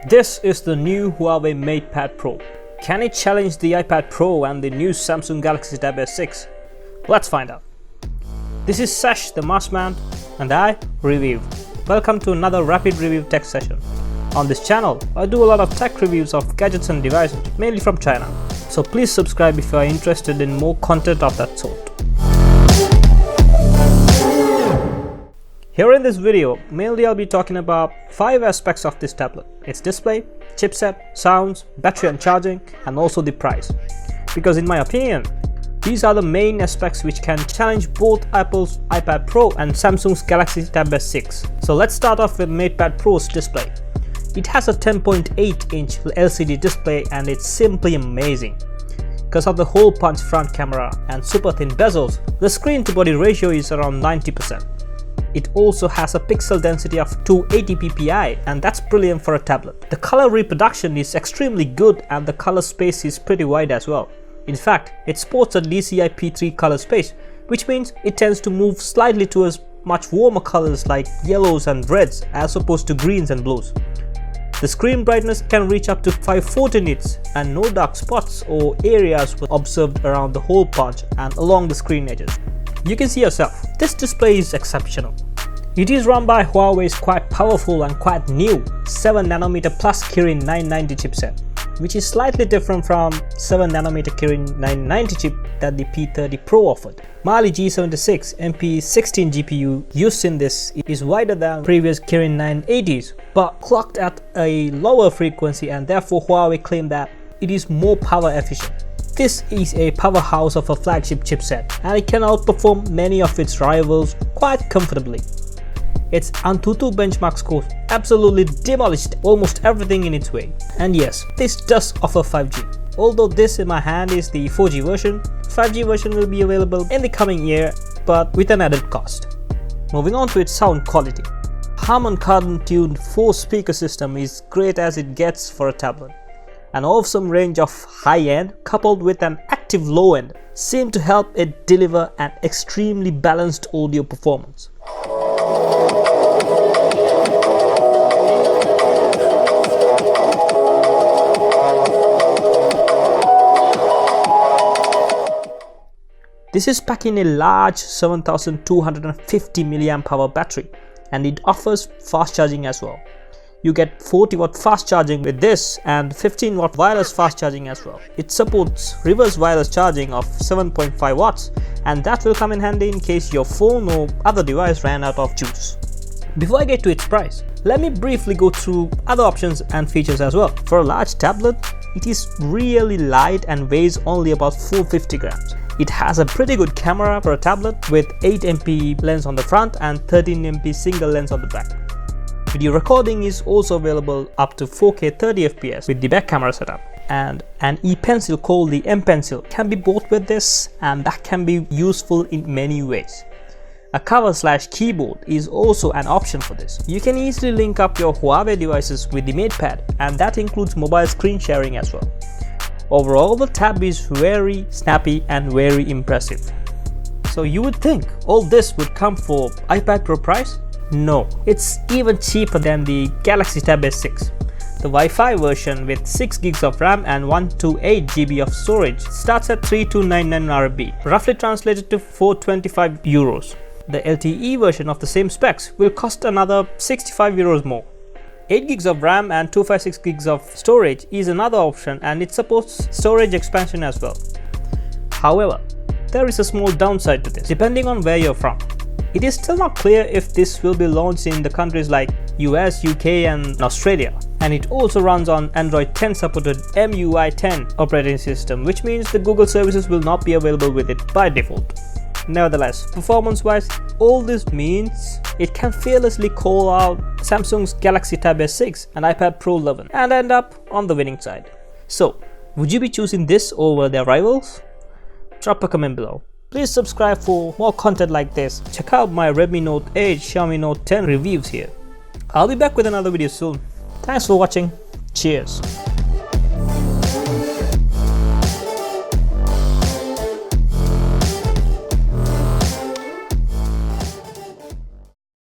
This is the new Huawei MatePad Pro. Can it challenge the iPad Pro and the new Samsung Galaxy Tab S6? Let's find out. This is Sash the Marsman and I review. Welcome to another rapid review tech session. On this channel, I do a lot of tech reviews of gadgets and devices, mainly from China. So please subscribe if you are interested in more content of that sort. Here in this video, mainly I'll be talking about 5 aspects of this tablet: its display, chipset, sounds, battery and charging, and also the price. Because in my opinion, these are the main aspects which can challenge both Apple's iPad Pro and Samsung's Galaxy Tab S6. So let's start off with MatePad Pro's display. It has a 10.8-inch LCD display and it's simply amazing. Because of the hole punch front camera and super thin bezels, the screen to body ratio is around 90%. It also has a pixel density of 280 ppi, and that's brilliant for a tablet. The color reproduction is extremely good and the color space is pretty wide as well. In fact, it sports a DCI P3 color space, which means it tends to move slightly towards much warmer colors like yellows and reds as opposed to greens and blues. The screen brightness can reach up to 540 nits and no dark spots or areas were observed around the hole punch and along the screen edges. You can see yourself, this display is exceptional. It is run by Huawei's quite powerful and quite new 7nm plus Kirin 990 chipset, which is slightly different from 7nm Kirin 990 chip that the P30 Pro offered. Mali G76 MP16 GPU used in this is wider than previous Kirin 980s, but clocked at a lower frequency, and therefore Huawei claimed that it is more power efficient. This is a powerhouse of a flagship chipset and it can outperform many of its rivals quite comfortably. Its Antutu benchmark scores absolutely demolished almost everything in its way. And yes, this does offer 5G. Although this in my hand is the 4G version, 5G version will be available in the coming year but with an added cost. Moving on to its sound quality. Harman Kardon tuned 4-speaker system is great as it gets for a tablet. An awesome range of high-end coupled with an active low-end seem to help it deliver an extremely balanced audio performance. This is packed in a large 7250 mAh battery and it offers fast charging as well. You get 40W fast charging with this and 15W wireless fast charging as well. It supports reverse wireless charging of 7.5 watts and that will come in handy in case your phone or other device ran out of juice. Before I get to its price, let me briefly go through other options and features as well. For a large tablet, it is really light and weighs only about 450 grams. It has a pretty good camera for a tablet with 8MP lens on the front and 13MP single lens on the back. Video recording is also available up to 4K 30fps with the back camera setup, and an e-pencil called the M Pencil can be bought with this and that can be useful in many ways. A cover/keyboard is also an option for this. You can easily link up your Huawei devices with the MatePad and that includes mobile screen sharing as well. Overall, the tab is very snappy and very impressive. So you would think all this would come for iPad Pro price? No, it's even cheaper than the Galaxy Tab S6. The Wi-Fi version with 6GB of RAM and 128GB of storage starts at 3299 RMB, roughly translated to 425 euros. The LTE version of the same specs will cost another 65 euros more. 8GB of RAM and 256GB of storage is another option and it supports storage expansion as well. However, there is a small downside to this, depending on where you're from. It is still not clear if this will be launched in the countries like US, UK and Australia. And it also runs on Android 10 supported MIUI 10 operating system, which means the Google services will not be available with it by default. Nevertheless, performance-wise, all this means it can fearlessly call out Samsung's Galaxy Tab S6 and iPad Pro 11 and end up on the winning side. So, would you be choosing this over their rivals? Drop a comment below. Please subscribe for more content like this. Check out my Redmi Note 8, Xiaomi Note 10 reviews here. I'll be back with another video soon. Thanks for watching. Cheers.